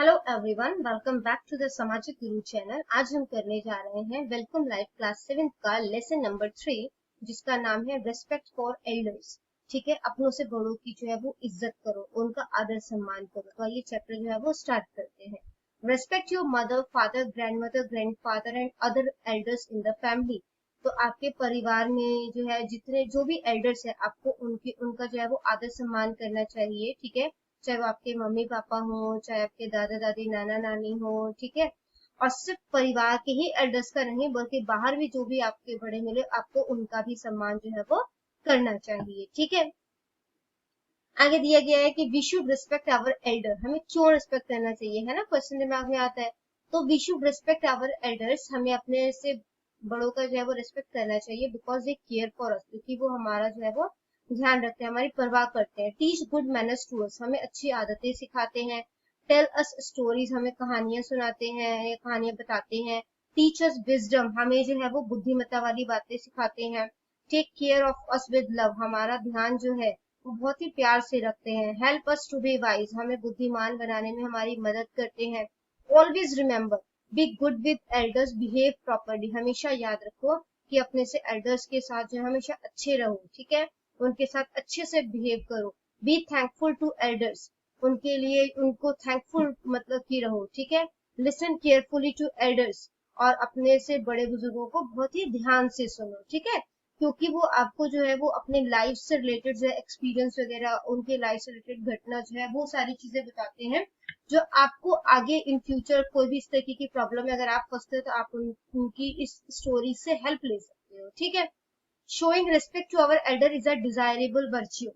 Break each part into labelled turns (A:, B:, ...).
A: Hello everyone, welcome back to the Samajik Guru channel. आज हम करने जा रहे हैं वेलकम लाइफ क्लास 7 का लेसन नंबर 3, जिसका नाम है रेस्पेक्ट फॉर एल्डर्स। ठीक है, अपनों से बड़ों की जो है वो इज्जत करो, उनका आदर सम्मान करो। तो ये चैप्टर जो है वो स्टार्ट करते हैं। Respect your mother, father, grandmother, grandfather and other elders in the family. तो आपके परिवार में जो है जितने जो भी एल्डर्स है, आपको उनका जो है वो आदर सम्मान करना चाहिए। ठीक है, चाहे वो आपके मम्मी पापा हो, चाहे आपके दादा दादी नाना नानी हो। ठीक है, और सिर्फ परिवार के ही एल्डर्स का नहीं, बल्कि बाहर भी जो भी आपके बड़े मिले, आपको उनका भी सम्मान जो है वो करना चाहिए। ठीक है, आगे दिया गया है कि we should respect our elder. हमें क्यों रिस्पेक्ट करना चाहिए, है ना, क्वेश्चन दिमाग में आता है। तो we should respect our elders, हमें अपने से बड़ों का जो है वो रिस्पेक्ट करना चाहिए, because they care for us, क्योंकि वो हमारा जो है वो ध्यान रखते हैं, हमारी परवाह करते हैं। Teach good manners to us, हमें अच्छी आदतें सिखाते हैं। टेल अस स्टोरीज, हमें कहानियां सुनाते हैं या कहानियां बताते हैं। टीच अस विजडम, हमें जो है वो बुद्धिमत्ता वाली बातें सिखाते हैं। Take care of us with love, हमारा ध्यान जो है वो बहुत ही प्यार से रखते हैं। Help us to be wise, हमें बुद्धिमान बनाने में हमारी मदद करते हैं। Always remember be good with elders, behave properly, हमेशा याद रखो कि अपने से एल्डर्स के साथ जो हमेशा अच्छे रहो। ठीक है, उनके साथ अच्छे से बिहेव करो। बी थैंकफुल टू एल्डर्स, उनके लिए उनको थैंकफुल मतलब की रहो। ठीक है, लिसन केयरफुली टू एल्डर्स, और अपने से बड़े बुजुर्गों को बहुत ही ध्यान से सुनो। ठीक है, क्योंकि वो आपको जो है वो अपने लाइफ से रिलेटेड जो है एक्सपीरियंस वगैरह, उनके लाइफ से रिलेटेड घटना जो है वो सारी चीजें बताते हैं, जो आपको आगे इन फ्यूचर कोई भी इस तरीके की प्रॉब्लम में अगर आप फंसते हो तो आप उनकी इस स्टोरी से हेल्प ले सकते हो। ठीक है, showing respect to our elder is a desirable virtue.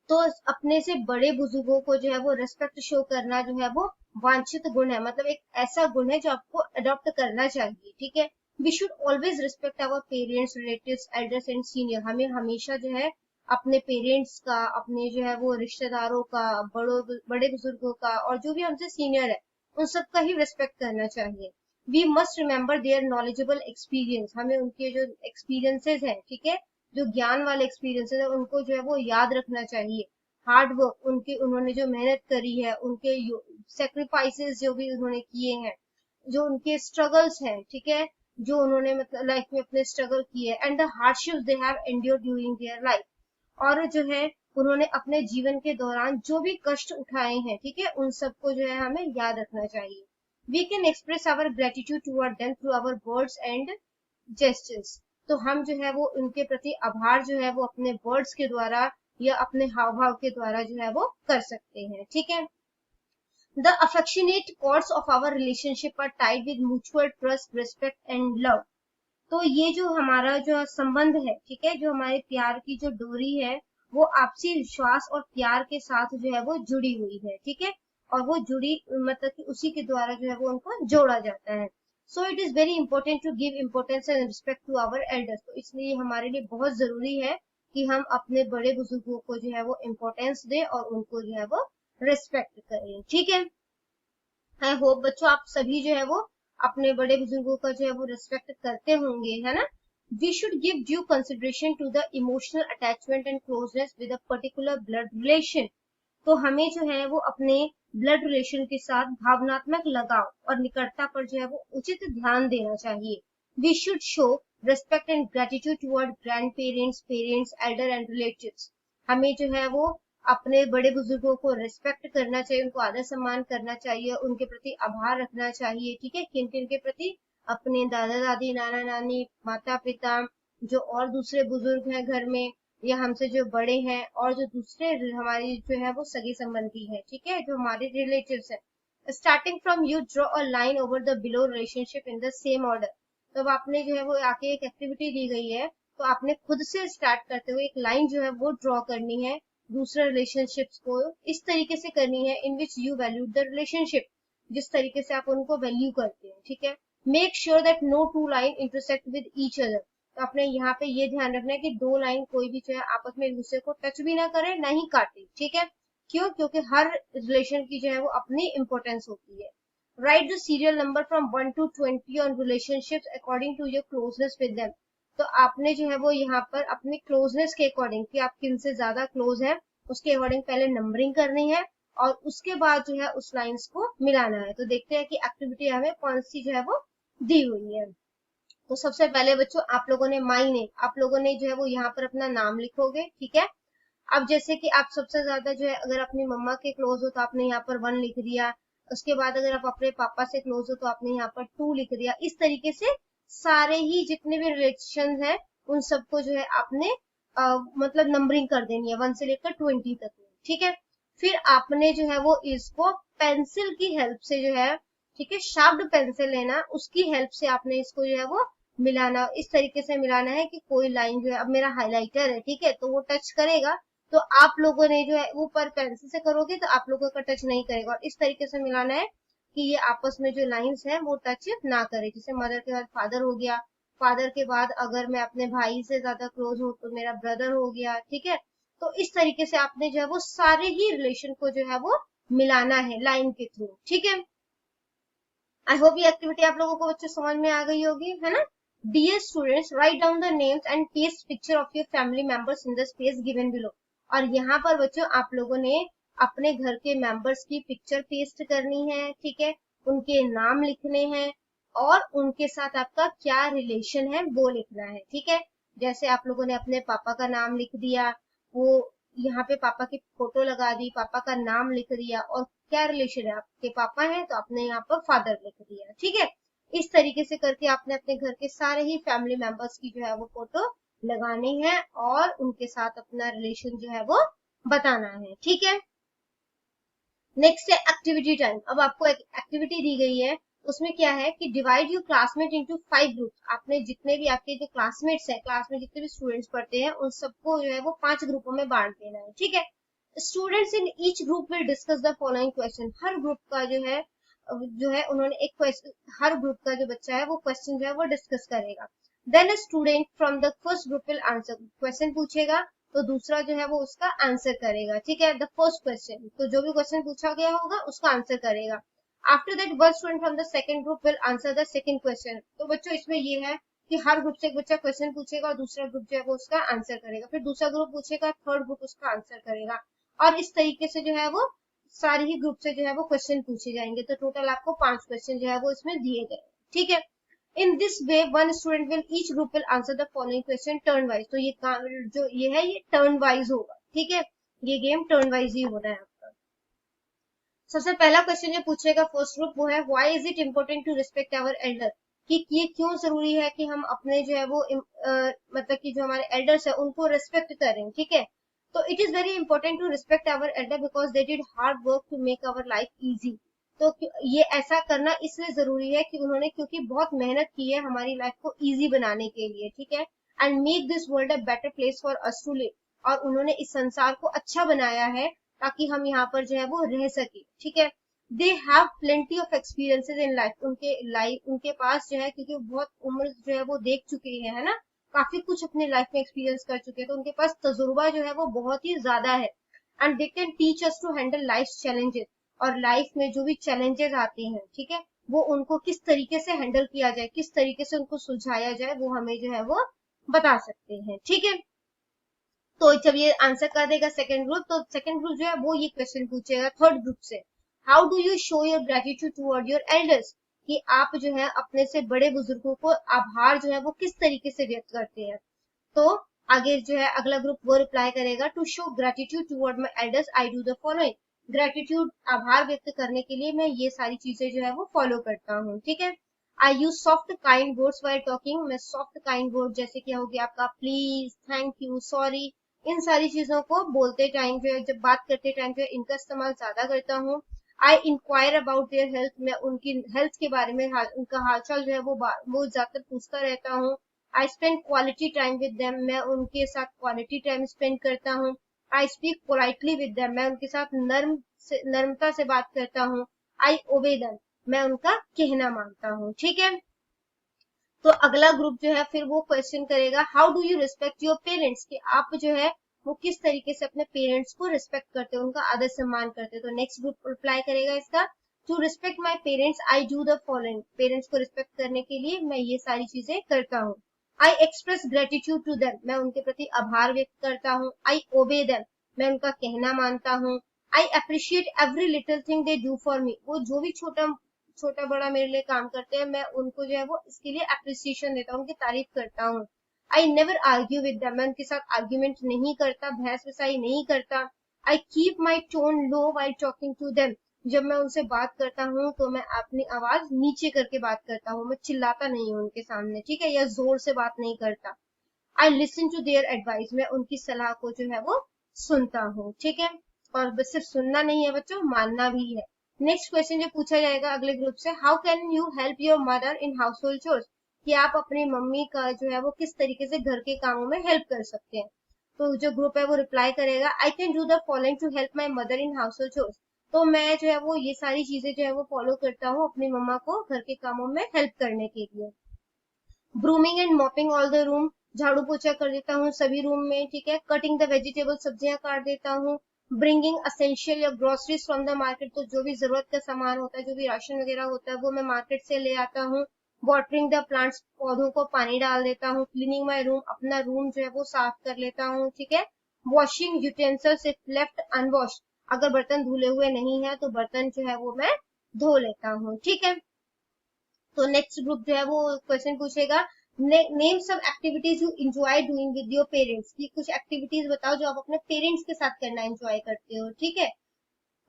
A: तो अपने से बड़े बुजुर्गों को जो है वो रिस्पेक्ट शो करना जो है वो वांछित गुण है, मतलब एक ऐसा गुण है जो आपको अडॉप्ट करना चाहिए। ठीक है, we should always respect our parents, relatives, elders and senior, हमें हमेशा जो है अपने पेरेंट्स का, अपने जो है वो रिश्तेदारों का, बड़े बुजुर्गों का, और जो भी हमसे सीनियर है उन सबका ही रिस्पेक्ट करना चाहिए। We must remember their knowledgeable experience, हमें उनके जो एक्सपीरियंसेस हैं, ठीक है, जो ज्ञान वाले एक्सपीरियंसेस है उनको जो है वो याद रखना चाहिए। हार्ड वर्क, उन्होंने जो मेहनत करी है, उनके सेक्रीफाइसेस जो भी उन्होंने किए हैं, जो उनके स्ट्रगल्स हैं, ठीक है, जो उन्होंने मतलब लाइफ में अपने स्ट्रगल किए, and the hardships they have endured during their life, और जो है उन्होंने अपने जीवन के दौरान जो भी कष्ट उठाए हैं, ठीक है, उन सबको जो है हमें याद रखना चाहिए। We can express our gratitude toward them through our words and gestures, तो हम जो है वो उनके प्रति आभार जो है वो अपने वर्ड्स के द्वारा या अपने हाव भाव के द्वारा जो है वो कर सकते हैं। ठीक है, the affectionate cords of our relationship are tied with mutual trust, respect and love. तो ये जो हमारा जो संबंध है, ठीक है, जो हमारे प्यार की जो डोरी है, वो आपसी विश्वास और प्यार के साथ जो है वो जुड़ी हुई है। ठीक है, और वो जुड़ी मतलब कि उसी के द्वारा जो है वो उनको जोड़ा जाता है। So it is very important to give importance and respect to our elders, तो इसलिए हमारे लिए बहुत जरूरी है कि हम अपने बड़े बुजुर्गों को जो है वो इम्पोर्टेंस दें और उनको जो है वो रिस्पेक्ट करें। ठीक है, आई होप बच्चों आप सभी जो है वो अपने बड़े बुजुर्गों का जो है वो रिस्पेक्ट करते होंगे, है ना। We should give due consideration to the emotional attachment and closeness with a particular blood relation, तो हमें जो है वो अपने ब्लड रिलेशन के साथ भावनात्मक लगाव और निकटता पर जो है वो उचित ध्यान देना चाहिए। We should show respect and gratitude toward grandparents, parents, elder and relatives, हमें जो है वो अपने बड़े बुजुर्गों को रिस्पेक्ट करना चाहिए, उनको आदर सम्मान करना चाहिए, उनके प्रति आभार रखना चाहिए। ठीक है, किन किन के प्रति, अपने दादा दादी, नाना नानी, माता पिता, जो और दूसरे बुजुर्ग हैं घर में, या हमसे जो बड़े हैं, और जो दूसरे हमारी जो है वो सगे संबंधी है, ठीक है, जो हमारे रिलेटिव्स हैं। Starting from you draw a line over the below relationship in the same order, तो अब आपने जो है वो आके एक एक्टिविटी दी गई है, तो आपने खुद से स्टार्ट करते हुए एक लाइन जो है वो ड्रॉ करनी है दूसरे रिलेशनशिप्स को, इस तरीके से करनी है in which you value the relationship, जिस तरीके से आप उनको वैल्यू करते हैं। ठीक है, make sure that no two line intersect with each other, तो आपने यहाँ पे ये ध्यान रखना है कि दो लाइन कोई भी जो है आपस में एक दूसरे को टच भी ना करे, ना ही काटे। ठीक है, क्यों, क्योंकि हर रिलेशन की जो है वो अपनी इंपॉर्टेंस होती है। Write the serial number from 1 to 20 on relationships according to your closeness with them, तो आपने जो है वो यहाँ पर अपनी क्लोजनेस के अकॉर्डिंग कि आप किन से ज्यादा क्लोज हैं उसके अकॉर्डिंग पहले नंबरिंग करनी है, और उसके बाद जो है उस लाइंस को मिलाना है। तो देखते हैं कि एक्टिविटी हमें कौन सी जो है वो दी हुई है। तो सबसे पहले बच्चों आप लोगों ने माई नेम, आप लोगों ने जो है वो यहाँ पर अपना नाम लिखोगे, ठीक है। अब जैसे कि आप सबसे ज्यादा जो है अगर अपनी मम्मा के क्लोज हो तो आपने यहाँ पर 1 लिख दिया, उसके बाद अगर आप अपने पापा से क्लोज हो तो आपने यहाँ पर 2 लिख दिया। इस तरीके से सारे ही जितने भी रिलेशन है उन सबको जो है आपने मतलब नंबरिंग कर देनी है 1 से लेकर 20 तक, ठीक है। फिर आपने जो है वो इसको पेंसिल की हेल्प से जो है, ठीक है, शार्प्ड पेंसिल लेना, उसकी हेल्प से आपने इसको जो है वो मिलाना, इस तरीके से मिलाना है कि कोई लाइन जो है, अब मेरा हाइलाइटर है, ठीक है, तो वो टच करेगा, तो आप लोगों ने जो है ऊपर पेंसिल से करोगे तो आप लोगों का टच नहीं करेगा, और इस तरीके से मिलाना है कि ये आपस में जो लाइंस है वो टच ना करे। जैसे मदर के बाद फादर हो गया, फादर के बाद अगर मैं अपने भाई से ज्यादा क्लोज हूँ तो मेरा ब्रदर हो गया, ठीक है। तो इस तरीके से आपने जो है वो सारे ही रिलेशन को जो है वो मिलाना है लाइन के थ्रू, ठीक है। आई होप ये एक्टिविटी आप लोगों को बच्चों समझ में आ गई होगी, है ना। Dear students, write down the names and paste picture of your family members in the space given below. और यहाँ पर बच्चों आप लोगों ने अपने घर के मेंबर्स की पिक्चर पेस्ट करनी है, ठीक है, उनके नाम लिखने हैं और उनके साथ आपका क्या रिलेशन है वो लिखना है, ठीक है। जैसे आप लोगों ने अपने पापा का नाम लिख दिया, वो यहाँ पे पापा की फोटो लगा दी, पापा का नाम लिख दिया, और क्या रिलेशन है, आपके पापा हैं तो आपने यहाँ पर फादर लिख दिया, ठीक है। इस तरीके से करके आपने अपने घर के सारे ही फैमिली मेंबर्स की जो है वो फोटो लगानी है और उनके साथ अपना रिलेशन जो है वो बताना है, ठीक है। नेक्स्ट है एक्टिविटी टाइम। अब आपको एक एक्टिविटी दी गई है, उसमें क्या है कि divide your classmate into 5 groups. आपने जितने भी आपके जो क्लासमेट्स हैं, क्लास में जितने भी स्टूडेंट्स पढ़ते हैं, उन सबको जो है वो 5 ग्रुपों में बांट देना है, ठीक है। Students in each group will discuss the following question. Her group का जो है उन्होंने एक क्वेश्चन, हर ग्रुप का जो बच्चा है वो क्वेश्चन जो है वो डिस्कस करेगा। Then a student from the first group will answer, question पूछेगा तो दूसरा जो है वो उसका आंसर करेगा, ठीक है। द फर्स्ट क्वेश्चन, तो जो भी क्वेश्चन पूछा गया होगा उसका आंसर करेगा। After that one student from the second group will answer the second question. तो बच्चों इसमें ये है कि हर ग्रुप से एक बच्चा क्वेश्चन पूछेगा और दूसरा ग्रुप जो है वो उसका आंसर करेगा, फिर दूसरा ग्रुप पूछेगा, थर्ड ग्रुप उसका आंसर करेगा, और इस तरीके से जो है वो सारे ही ग्रुप से जो है वो क्वेश्चन पूछे जाएंगे। तो टोटल आपको 5 क्वेश्चन जो है वो इसमें दिए गए, ठीक है। In this way, one student will each group will answer the following question turn wise. तो ये है ये turn wise होगा, ठीक है। ये गेम turn wise ही होना है आपका। सबसे पहला क्वेश्चन जो पूछेगा फर्स्ट ग्रुप वो है why is it important to respect our elder, कि ये क्यों जरूरी है कि हम अपने जो है वो मतलब कि जो हमारे elders है उनको respect करें, ठीक है। तो it is very important to respect our elder because they did hard work to make our life easy. तो ये ऐसा करना इसलिए जरूरी है कि उन्होंने क्योंकि बहुत मेहनत की है हमारी लाइफ को इजी बनाने के लिए, ठीक है। And make this world a better place for us to live, और उन्होंने इस संसार को अच्छा बनाया है ताकि हम यहाँ पर जो है वो रह सके, ठीक है। They have plenty of experiences in life, उनके पास जो है क्योंकि बहुत उम्र जो है वो देख चुके हैं, है ना, काफी कुछ अपने लाइफ में एक्सपीरियंस कर चुके हैं, तो उनके पास तजुर्बा जो है वो बहुत ही ज्यादा है। And they can teach us to handle life challenges, और लाइफ में जो भी चैलेंजेस आते हैं, ठीक है, वो उनको किस तरीके से हैंडल किया जाए, किस तरीके से उनको सुलझाया जाए, वो हमें जो है वो बता सकते हैं, ठीक है। तो जब ये आंसर कर देगा सेकंड ग्रुप, तो सेकंड ग्रुप जो है वो ये क्वेश्चन पूछेगा थर्ड ग्रुप से, how do you show your gratitude toward your elders, कि आप जो है अपने से बड़े बुजुर्गों को आभार जो है वो किस तरीके से व्यक्त करते हैं। तो आगे जो है अगला ग्रुप वो रिप्लाई करेगा to show gratitude toward my elders I do the following, gratitude आभार व्यक्त करने के लिए मैं ये सारी चीजें जो है वो फॉलो करता हूँ, ठीक है। I use soft kind words while talking, मैं सॉफ्ट काइंड वर्ड जैसे कि हो गया आपका प्लीज, थैंक यू, सॉरी, इन सारी चीजों को बोलते टाइम जो है, जब बात करते टाइम जो है इनका इस्तेमाल ज्यादा करता हूँ। आई इंक्वायर अबाउट देयर हेल्थ, मैं उनकी हेल्थ के बारे में उनका हालचाल जो है वो ज्यादातर पूछता रहता हूँ। I spend quality time with them, मैं उनके साथ क्वालिटी टाइम स्पेंड करता हूँ। I speak politely with them, मैं उनके साथ नर्मता से बात करता हूँ। आई ओबे देम, मैं उनका कहना मानता हूँ, ठीक है। तो अगला ग्रुप जो है फिर वो क्वेश्चन करेगा how do you respect your parents, कि आप जो है वो किस तरीके से अपने पेरेंट्स को रिस्पेक्ट करते हो, उनका आदर सम्मान करते हो। तो नेक्स्ट ग्रुप रिप्लाई करेगा इसका to respect my parents I do the following, parents को रिस्पेक्ट करने के लिए मैं ये सारी चीजें करता हूँ। I express gratitude to them, मैं उनके प्रति आभार व्यक्त करता हूँ। आई ओबे देम, मैं उनका कहना मानता हूँ। I appreciate every little thing they do for me, वो जो भी छोटा छोटा बड़ा मेरे लिए काम करते हैं, मैं उनको जो है वो इसके लिए अप्रिसिएशन देता हूँ, उनकी तारीफ करता हूँ। I never argue with them, मैं उनके साथ आर्ग्यूमेंट नहीं करता, बहस वसाई नहीं करता। I keep my tone low while talking to them, जब मैं उनसे बात करता हूँ तो मैं अपनी आवाज नीचे करके बात करता हूँ, मैं चिल्लाता नहीं हूँ उनके सामने, ठीक है, या जोर से बात नहीं करता। I listen to their advice, मैं उनकी सलाह को जो है वो सुनता हूँ, ठीक है। और बस सिर्फ सुनना नहीं है बच्चों, मानना भी है। नेक्स्ट क्वेश्चन जो पूछा जाएगा अगले ग्रुप से, how can you help your mother in household chores, कि आप अपनी मम्मी का जो है वो किस तरीके से घर के कामों में हेल्प कर सकते हैं। तो जो ग्रुप है वो रिप्लाई करेगा, I can do the following to help my mother in household chores, तो मैं जो है वो ये सारी चीजें जो है वो फॉलो करता हूँ अपनी मम्मा को घर के कामों में हेल्प करने के लिए। Brooming and mopping all the room, झाड़ू पोछा कर देता हूँ सभी रूम में, ठीक है। कटिंग द वेजिटेबल, सब्जियां काट देता हूँ। ब्रिंगिंग असेंशियल या ग्रोसरीज फ्रॉम द मार्केट, तो जो भी जरूरत का सामान होता है, जो भी राशन वगैरह होता है वो मैं मार्केट से ले आता हूँ। वाटरिंग द प्लांट्स, पौधों को पानी डाल देता हूँ। क्लीनिंग माई रूम, अपना रूम जो है वो साफ कर लेता हूँ, ठीक है। वॉशिंग यूटेंसिल्स इफ लेफ्ट अनवॉश, अगर बर्तन धुले हुए नहीं है तो बर्तन जो है वो मैं धो लेता हूँ, ठीक है। तो नेक्स्ट ग्रुप जो है वो क्वेश्चन पूछेगा, name some activities you enjoy doing with your parents, की कुछ एक्टिविटीज बताओ जो आप अपने पेरेंट्स के साथ करना एंजॉय करते हो, ठीक है।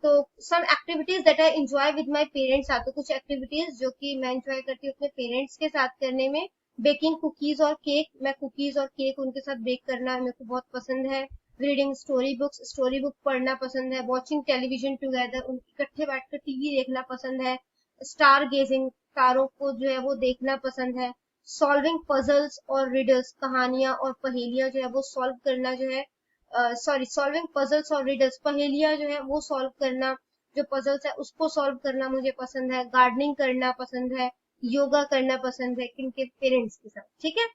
A: तो some activities that I enjoy with my parents are, तो कुछ एक्टिविटीज जो कि मैं एंजॉय करती हूँ अपने पेरेंट्स के साथ करने में, बेकिंग कुकीज और केक, मैं कुकीज और केक उनके साथ बेक करना मेरे को बहुत पसंद है। Reading story books, story book पढ़ना पसंद है। वॉचिंग टेलीविजन टुगेदर, इकट्ठे बैठकर टीवी देखना पसंद है। स्टार गेजिंग, तारों को जो है वो देखना पसंद है। सॉल्विंग पजल्स और रिडल्स, कहानियां और पहेलियां जो है वो सॉल्व करना जो है, सॉल्विंग पजल्स और रिडल्स, पहेलियां जो है वो सॉल्व करना, जो पजल्स है उसको सॉल्व करना मुझे पसंद है। गार्डनिंग करना पसंद है। योगा करना पसंद है किनके, पेरेंट्स के साथ, ठीक है।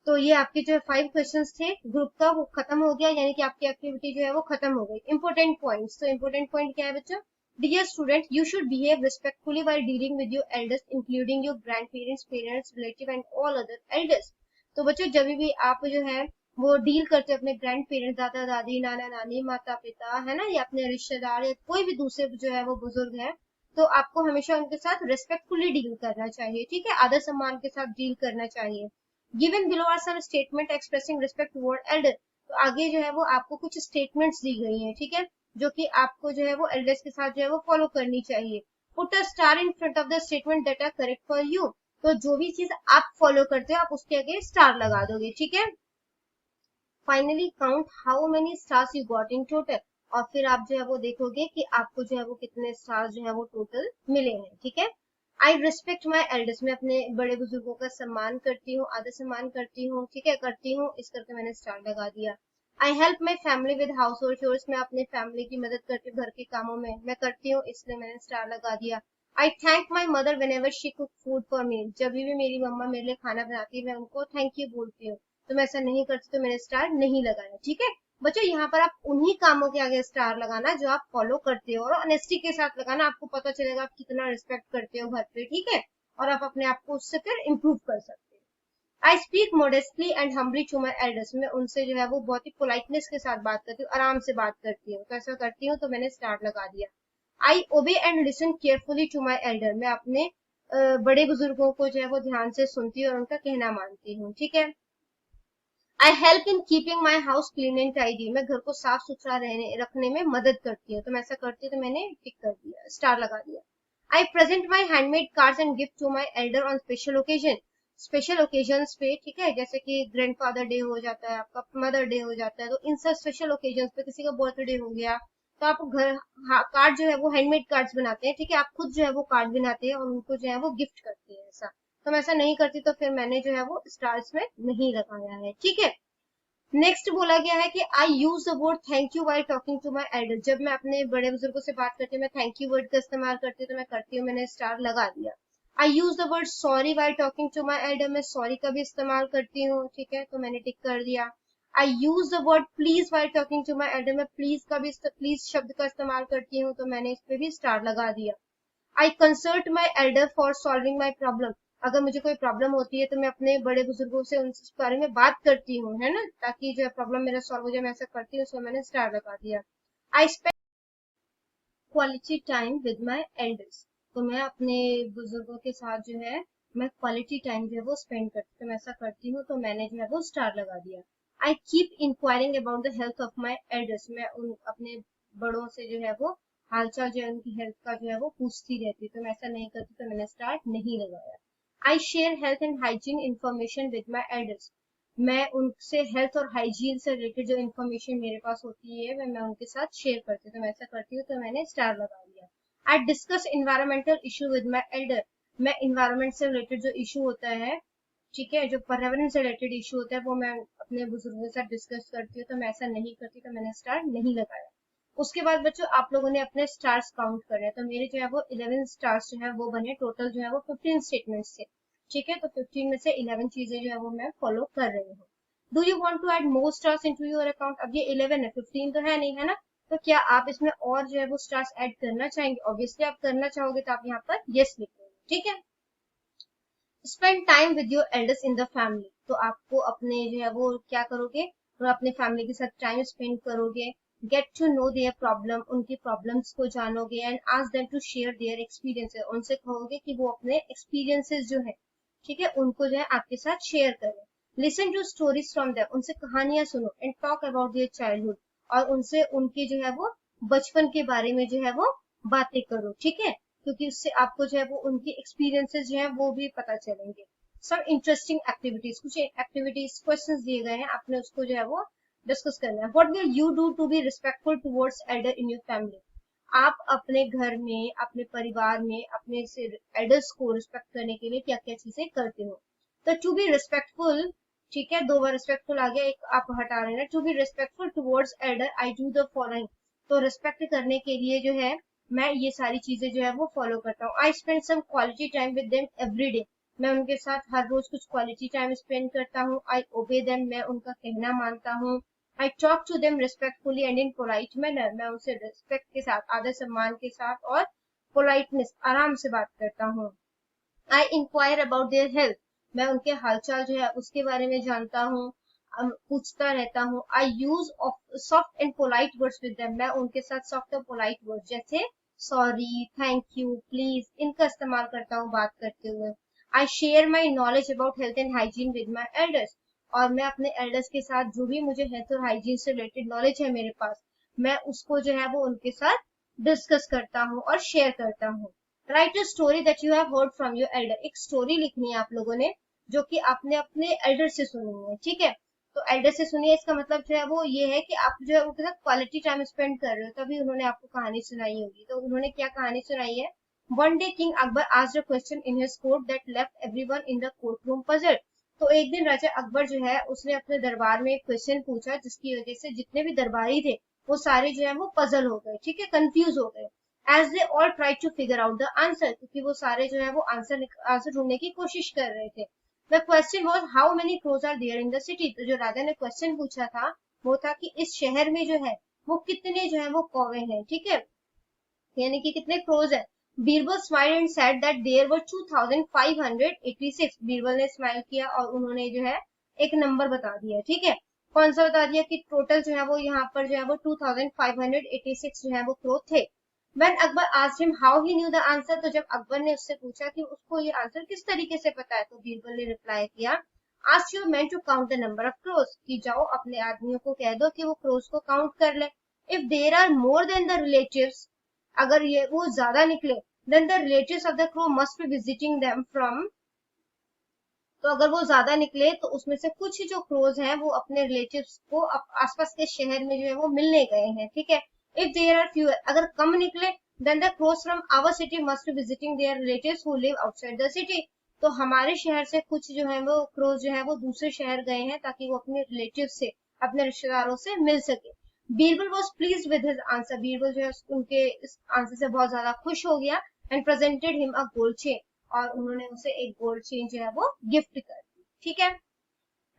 A: तो ये आपके जो 5 क्वेश्चंस थे ग्रुप का वो खत्म हो गया, यानी कि आपकी एक्टिविटी जो है वो खत्म हो गई। इंपोर्टेंट पॉइंट्स, तो इंपोर्टेंट पॉइंट क्या है बच्चों, dear student you should behave respectfully while dealing with your elders including your grandparents, parents, relative and all other elders. तो बच्चों जब भी आप जो है वो डील करते हो अपने ग्रैंड पेरेंट्स, दादा दादी, नाना नानी, माता पिता, है ना, या अपने रिश्तेदार या कोई भी दूसरे जो है वो बुजुर्ग है, तो आपको हमेशा उनके साथ रिस्पेक्टफुली डील करना चाहिए, ठीक है, आदर सम्मान के साथ डील करना चाहिए। Given below are some statement expressing respect toward elder, तो आगे जो है वो आपको कुछ स्टेटमेंट्स दी गई हैं, ठीक है, जो कि आपको जो है वो एल्डर्स के साथ जो है वो फॉलो करनी चाहिए। Put a star in front of the statement that are correct for you, तो जो भी चीज आप फॉलो करते हो आप उसके आगे स्टार लगा दोगे, ठीक है। Finally count how many stars you got in total, और फिर आप जो है वो देखोगे कि आपको जो है वो कितने स्टार्स जो है वो टोटल मिले हैं, ठीक है। आई रिस्पेक्ट माई एल्डर्स, मैं अपने बड़े बुजुर्गों का सम्मान करती हूँ, आदर सम्मान करती हूँ, ठीक है, करती हूँ, इस करके मैंने स्टार लगा दिया। I help my family with house hold chores, मैं अपने फैमिली की मदद करती हूँ घर के कामों में, मैं करती हूँ, इसलिए मैंने स्टार लगा दिया। आई thank my mother when ever she cook food for me, जब भी मेरी मम्मा मेरे लिए खाना बनाती है मैं उनको थैंक यू बोलती हूँ, तो मैं ऐसा नहीं करती तो मैंने स्टार नहीं लगाया, ठीक है। बच्चों यहाँ पर आप उन्हीं कामों के आगे स्टार लगाना जो आप फॉलो करते हो, और ऑनेस्टी के साथ लगाना, आपको पता चलेगा आप कितना रिस्पेक्ट करते हो घर पे, ठीक है, और आप अपने आप को उससे फिर इम्प्रूव कर सकते हो। I speak modestly and humbly to my elders, मैं उनसे जो है वो बहुत ही पोलाइटनेस के साथ बात करती हूँ, आराम से बात करती हूँ, तो ऐसा करती हूँ तो मैंने स्टार लगा दिया। I obey and listen carefully to my elder, मैं अपने बड़े बुजुर्गों को जो है वो ध्यान से सुनती हूँ और उनका कहना मानती हूँ, ठीक है। I help in keeping my house clean and tidy, मैं घर को साफ सुथरा रखने में मदद करती हूँ, तो मैं ऐसा करती हूँ तो मैंने टिक कर दिया, स्टार लगा दिया। I present my handmade cards and gift to my elder on special occasion, special occasion पे, ठीक है, जैसे कि ग्रैंडफादर डे हो जाता है, आपका मदर डे हो जाता है, तो इन सब स्पेशल ओकेजन पे, किसी का बर्थडे हो गया, तो आप घर कार्ड जो है वो हैंडमेड कार्ड्स बनाते हैं, ठीक है, आप खुद जो है वो कार्ड बनाते हैं और उनको जो है वो गिफ्ट करते हैं, ऐसा। तो मैं ऐसा नहीं करती तो फिर मैंने जो है वो स्टार्स में नहीं लगाया है, ठीक है। नेक्स्ट बोला गया है कि I use the word thank you while talking to my elder, जब मैं अपने बड़े बुजुर्गों से बात करती हूँ मैं थैंक यू वर्ड का इस्तेमाल करती हूँ, तो मैं करती हूँ, मैंने स्टार लगा दिया। I use the word sorry while talking to my elder, मैं सॉरी का भी इस्तेमाल करती हूँ, ठीक है, तो मैंने टिक कर दिया। I use the word please while talking to my elder, मैं प्लीज का भी प्लीज शब्द का इस्तेमाल करती हूँ, तो मैंने इस पे भी स्टार लगा दिया। I consult my elder for solving my problem, अगर मुझे कोई प्रॉब्लम होती है तो मैं अपने बड़े बुजुर्गों से उस बारे में बात करती हूँ, है ना, ताकि जो प्रॉब्लम मेरा सॉल्व हो जाए, मैं ऐसा करती हूँ, उसमें मैंने स्टार लगा दिया। I quality time with my elders. तो मैं अपने बुजुर्गों के साथ जो है मैं क्वालिटी टाइम जो है वो स्पेंड करती हूँ, तो मैं ऐसा करती हूँ, तो मैंने जो है वो स्टार लगा दिया। I keep enquiring about the health of my elders. मैं उन अपने बड़ों से जो है वो हालचाल जो है उनकी हेल्थ का जो है वो पूछती रहती, तो मैं ऐसा नहीं करती, तो मैंने स्टार नहीं लगाया। I share health and hygiene information with my elders. मैं उनसे हेल्थ और हाइजीन से रिलेटेड जो इन्फॉर्मेशन मेरे पास होती है मैं उनके साथ शेयर करती हूँ, तो मैं ऐसा करती हूँ, तो मैंने स्टार लगा दिया। I discuss environmental issue with my elder. मैं इन्वायरमेंट से रिलेटेड जो इशू होता है, ठीक है, जो पर्यावरण से रिलेटेड इशू होता है, वो मैं अपने बुजुर्गों के साथ डिस्कस करती हूँ, तो मैं ऐसा नहीं करती, तो मैंने स्टार नहीं लगाया। उसके बाद बच्चों आप लोगों ने अपने स्टार्स काउंट करने हैं, तो मेरे जो है वो 11 स्टार्स जो है वो बने, टोटल जो है वो 15 स्टेटमेंट से। ठीक है, तो 15 में से 11 चीजें जो है वो मैं फॉलो कर रही हूँ। Do you want to add more stars into your account? अब ये 11 है, 15 तो है नहीं, है ना? तो क्या आप इसमें और जो है वो स्टार्स ऐड करना चाहेंगे? ऑब्वियसली आप करना चाहोगे, तो आप यहाँ पर यस लिखोगे। ठीक है। Spend time with your elders in the family. तो आपको अपने जो है वो क्या करोगे, तो अपने फैमिली के साथ टाइम स्पेंड करोगे। Get to know their problem, उनकी प्रॉब्लम्स को जानोगे। And ask them to share their experiences, उनसे कहोगे कि वो अपने एक्सपीरियंसेस जो है, ठीक है, उनको जो है आपके साथ शेयर करें। Listen to stories from them, उनसे कहानियां सुनो। And talk about their childhood, और उनसे उनके जो है वो बचपन के बारे में जो है वो बातें करो। ठीक है, क्योंकि उससे आपको जो है वो उनकी एक्सपीरियंसेस जो है वो भी पता चलेंगे। सब इंटरेस्टिंग एक्टिविटीज, कुछ एक्टिविटीज क्वेश्चंस दिए गए हैं, आपने उसको जो है वो डिस्कस करना है। What will you do to be respectful towards elder in your family? आप अपने घर में, अपने परिवार में अपने एल्डर्स को रिस्पेक्ट करने के लिए क्या क्या चीजें करते हो? तो टू बी रिस्पेक्टफुल, ठीक है, 2 बार रिस्पेक्टफुल आ गया, एक आप हटा रहे हैं। To be respectful towards elder I do the following. तो रिस्पेक्ट करने के लिए जो है मैं ये सारी चीजें जो है वो फॉलो करता हूँ। I spend some quality time with them every day. मैं उनके साथ हर रोज कुछ क्वालिटी टाइम स्पेंड करता हूँ। आई ओबे देम, मैं उनका कहना मानता हूँ। I talk to them respectfully and in polite manner, मैं उनसे रिस्पेक्ट के साथ, आदर सम्मान के साथ और पोलाइटनेस, आराम से बात करता हूँ। आई इंक्वायर अबाउट देयर हेल्थ, मैं उनके हालचाल जो है उसके बारे में जानता हूँ, पूछता रहता हूँ। I use soft and polite words with them, मैं उनके साथ सॉफ्ट और पोलाइट वर्ड जैसे सॉरी, थैंक यू, प्लीज, इनका इस्तेमाल करता हूँ बात करते हुए। I share my knowledge about health and hygiene with my elders, और मैं अपने एल्डर्स के साथ जो भी मुझे हेल्थ और हाइजीन से रिलेटेड नॉलेज है मेरे पास, मैं उसको जो है वो उनके साथ डिस्कस करता हूँ और शेयर करता हूँ। Right a story that you have heard from your Elder, एक स्टोरी लिखनी है आप लोगों ने जो कि आपने अपने एल्डर से सुनी है। ठीक है, तो एल्डर से सुनिए, इसका मतलब जो है वो ये है कि आप जो है उनके साथ क्वालिटी टाइम स्पेंड कर रहे हो, तभी उन्होंने आपको कहानी सुनाई होगी। तो उन्होंने क्या कहानी सुनाई है? One day king Akbar asked a question in his court that left everyone in the court room puzzled. तो एक दिन राजा अकबर जो है उसने अपने दरबार में एक क्वेश्चन पूछा, जिसकी वजह से जितने भी दरबारी थे वो सारे जो है वो पजल हो गए, ठीक है, कंफ्यूज हो गए। As they all try to figure out the answer, क्योंकि वो सारे जो है वो आंसर ढूंढने की कोशिश कर रहे थे। The question was how many crows are there in the city. तो जो राजा ने क्वेश्चन पूछा था वो था कि इस शहर में जो है वो कितने जो है वो कौवे हैं, ठीक है, यानी कि कितने क्रोज है। Birbal smile and said that there were 2586। Birbal ने स्माइल किया और उन्होंने जो है एक नंबर बता दिया, ठीक है, कौन सा बता दिया कि टोटल जो है वो यहाँ पर जो है वो 2586 जो है वो क्रो थे। When Akbar asked him how he knew the answer, तो जब अकबर ने उससे पूछा कि उसको ये आंसर किस तरीके से पता है, तो बीरबल ने रिप्लाई किया, ask your men to count the number of crows, कि जाओ अपने आदमियों को कह दो कि वो क्रोज को काउंट कर ले। If there are more than the relatives, अगर ये वो ज्यादा निकले, then the relatives of the crow must be visiting them from, तो अगर वो ज्यादा निकले तो उसमें से कुछ जो क्रोज हैं वो अपने रिलेटिव्स को आसपास के शहर में जो है वो मिलने गए हैं, ठीक है। इफ देयर आर फ्यूअर, अगर कम निकले, then the crows from our city must be visiting their relatives who live outside the city. तो हमारे शहर से कुछ जो है वो क्रोज जो है वो दूसरे शहर गए हैं ताकि वो अपने रिलेटिव से, अपने रिश्तेदारों से मिल सके। Birbal was please with his answer, Birbal जो है उनके इस आंसर से बहुत ज्यादा खुश हो गया and presented him a gold chain, और उन्होंने उसे एक गोल्ड चेन जो है वो गिफ्ट कर दी, ठीक है।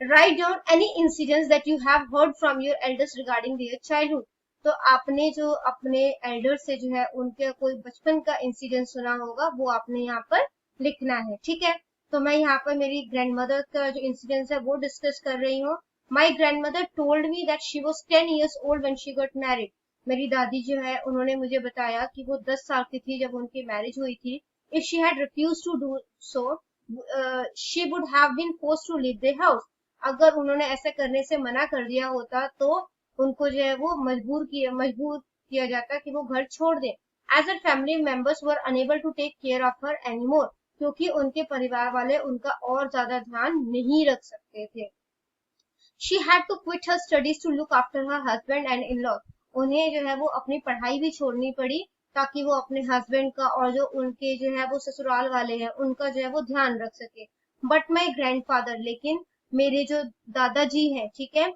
A: Write down any incidents that you have heard from your elders regarding their childhood. तो आपने जो अपने एल्डर से जो है उनके कोई बचपन का इंसिडेंट सुना होगा वो आपने यहाँ पर लिखना है, ठीक है। तो मैं यहाँ पर मेरी ग्रैंडमदर का जो इंसिडेंट है वो डिस्कस कर रही हूँ। My grandmother told me that she was 10 years old when she got married। मेरी दादी जो है उन्होंने मुझे बताया कि वो 10 साल की थी जब उनकी मैरिज हुई थी. If she had refuse to do so, she would have been forced to leave the house. अगर उन्होंने ऐसा करने से मना कर दिया होता तो उनको जो है वो मजबूर किया जाता कि वो घर छोड़ दें. As a family members were unable to take care of her anymore, क्योंकि उनके परिवार वाले उनका और ज्यादा ध्यान नहीं रख सकते थे. She had to quit her studies to look after her husband and in law. उन्हें जो है वो अपनी पढ़ाई भी छोड़नी पड़ी ताकि वो अपने हस्बैंड का और जो उनके जो है वो ससुराल वाले हैं उनका जो है वो ध्यान रख सके. बट माई ग्रैंडफादर, लेकिन मेरे जो दादाजी हैं, ठीक है,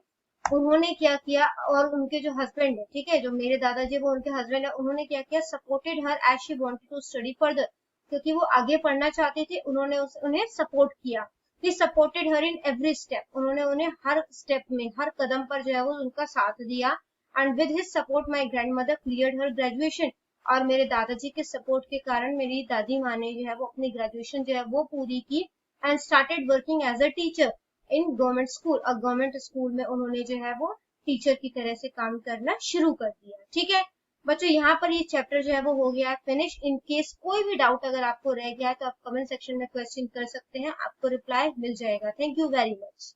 A: उन्होंने क्या किया, और उनके जो हस्बैंड है, ठीक है, जो मेरे दादाजी वो उनके हस्बैंड है, उन्होंने क्या किया, supported her as she wanted to study further. क्योंकि वो आगे पढ़ना चाहते थे, उन्होंने उन्हें सपोर्ट किया. He supported her in every step. उन्होंने उन्हें हर स्टेप में, हर कदम पर जो है वो उनका साथ दिया. And with his support my grand mother cleared her graduation. और मेरे दादाजी के सपोर्ट के कारण मेरी दादी माँ ने जो है वो अपनी ग्रेजुएशन जो है वो पूरी की. And started working as a teacher in government school. और गवर्नमेंट स्कूल में उन्होंने जो है वो टीचर की तरह से काम करना शुरू कर दिया. ठीक है बच्चों, यहाँ पर ये चैप्टर जो है वो हो गया फिनिश. इन केस कोई भी डाउट अगर आपको रह गया है तो आप कमेंट सेक्शन में क्वेश्चन कर सकते हैं, आपको रिप्लाई मिल जाएगा. Thank you very much.